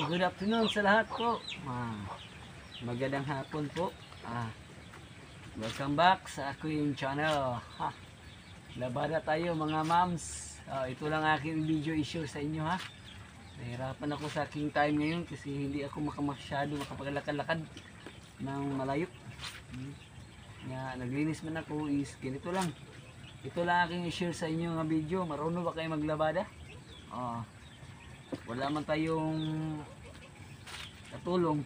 good afternoon sa lahat po. Magandang hapon po. Welcome back sa aking channel. Labada tayo mga moms. Ito lang aking video issue sa inyo ha. Nahirapan ako sa aking time ngayon kasi hindi ako makamasyado makapaglakad-lakad ng malayo. Naglinis man ako is ganito lang. Ito lang aking i-share sa inyo ng video. Marunong ba kayo maglabada? Wala man tayong katulong,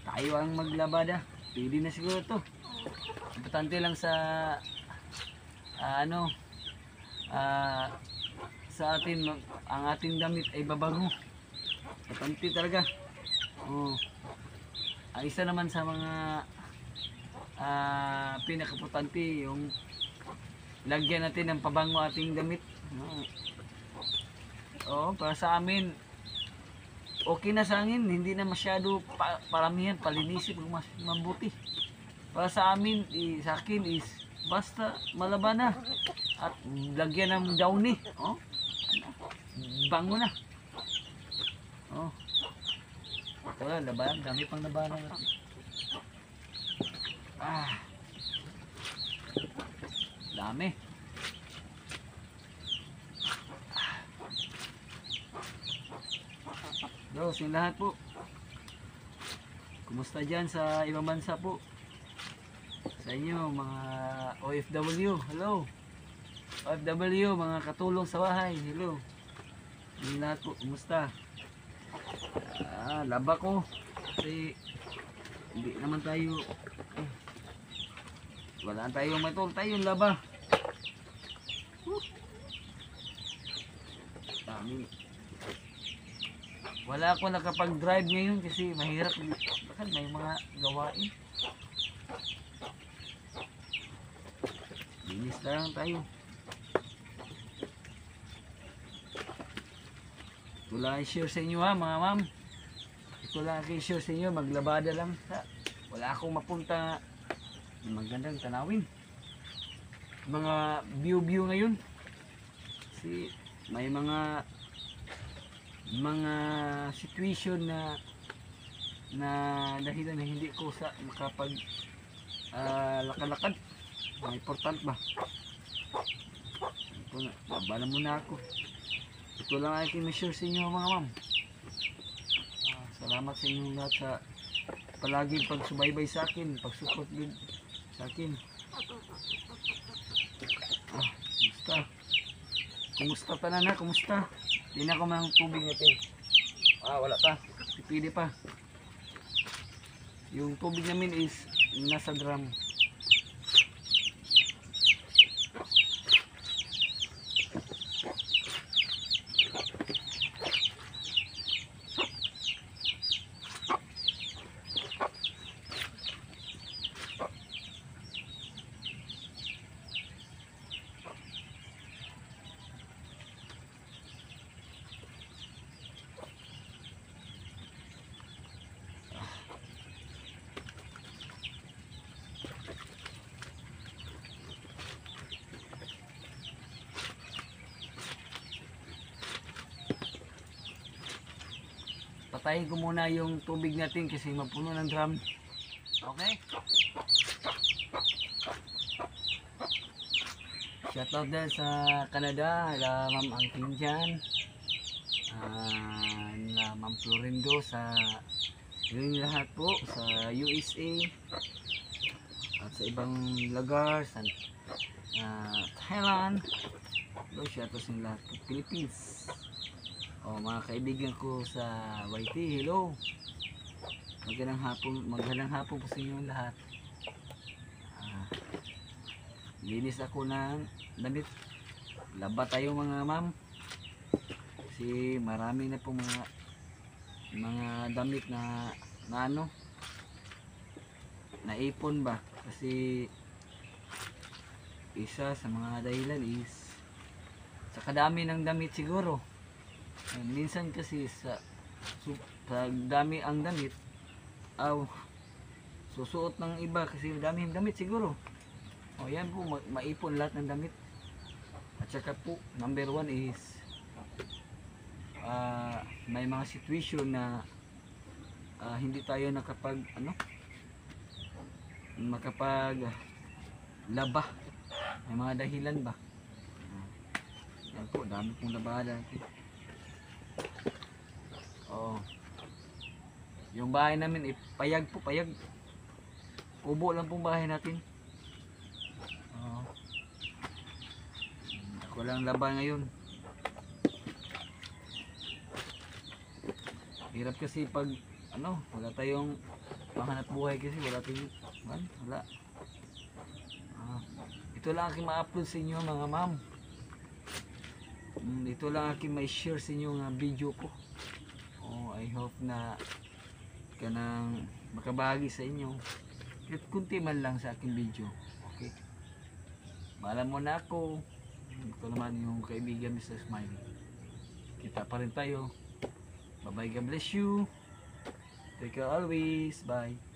tayo ang maglabada. Pwede na siguro to. Importante lang sa sa atin, ang ating damit ay babango. Importante talaga. Ang isa naman sa mga pinaka-importante yung lagyan natin ng pabango ating damit. Para sa amin okay na sa amin, hindi na masyado paramihan, palinisin mas mabuti. Para sa amin, sa akin is basta malaban na at lagyan ng downy, bango na. Wala, laban, dami pang labanan natin. Dami. Sa lahat po, kumusta dyan sa ibang bansa po? Sa inyo mga OFW, hello. OFW, mga katulong sa bahay, hello. Sa lahat po, kumusta? Laba ko kasi hindi naman tayo wala tayong matol, tayong laba. Dami. Wala ako nakapag-drive ngayon kasi mahirap. Bakit may mga gawain. Linis lang tayo. Ito lang i-share sa inyo ha mga ma'am. Ito lang i-share sa inyo. Maglabada lang. Wala akong mapunta magandang tanawin. Mga view ngayon. Kasi may mga situation na dahilan na hindi ko sa makapag lakad-lakad. Important ba? Ito na, babala muna ako. Ito lang ay kinashare sa inyo mga ma'am. Salamat sa inyo lahat sa palaging pagsubaybay sa akin, pagsupport din sa akin. Kumusta pa na? Kumusta? Hindi na ako mang tubig natin. Wala pa. Pipili pa. Yung tubig namin is nasa drum. Patayin ko muna yung tubig natin kasi mapuno ng drum. Okay? Shoutout din sa Canada, Ma'am Angkin dyan. Ma'am Florindo sa yung lahat po sa USA at sa ibang lugar sa Thailand. Shoutout sa lahat po Philippines. Mga kaibigan ko sa YT, hello. Magandang hapon po sa inyo lahat. Linis ako ng damit. Laba tayo mga ma'am. Kasi marami na po mga damit na naipon ba. Kasi isa sa mga dahilan is sa kadami ng damit siguro. Minsan kasi sa dami ang damit susuot ng iba kasi dami ang damit siguro. Yan po, maipon lahat ng damit. At saka po, number one is may mga situation na hindi tayo nakapag makapag laba. May mga dahilan ba? Yan po, dami pong labada natin. Oo. Yung bahay namin, payag po, payag. Kubo lang pong bahay natin. Oo. Ako lang laba ngayon. Hirap kasi pag wala tayong panghanap buhay kasi wala. Ito lang aking ma-upload sa inyo mga ma'am. Ito lang aking may share sa inyo nga video ko. I hope na kanang makabahagi sa inyo. Kahit kunti man lang sa aking video. Okay. Maalam mo na ako. Ito naman yung kaibigan Mr. Smiley. Kita pa rin tayo. Bye bye, God bless you. Take care always. Bye.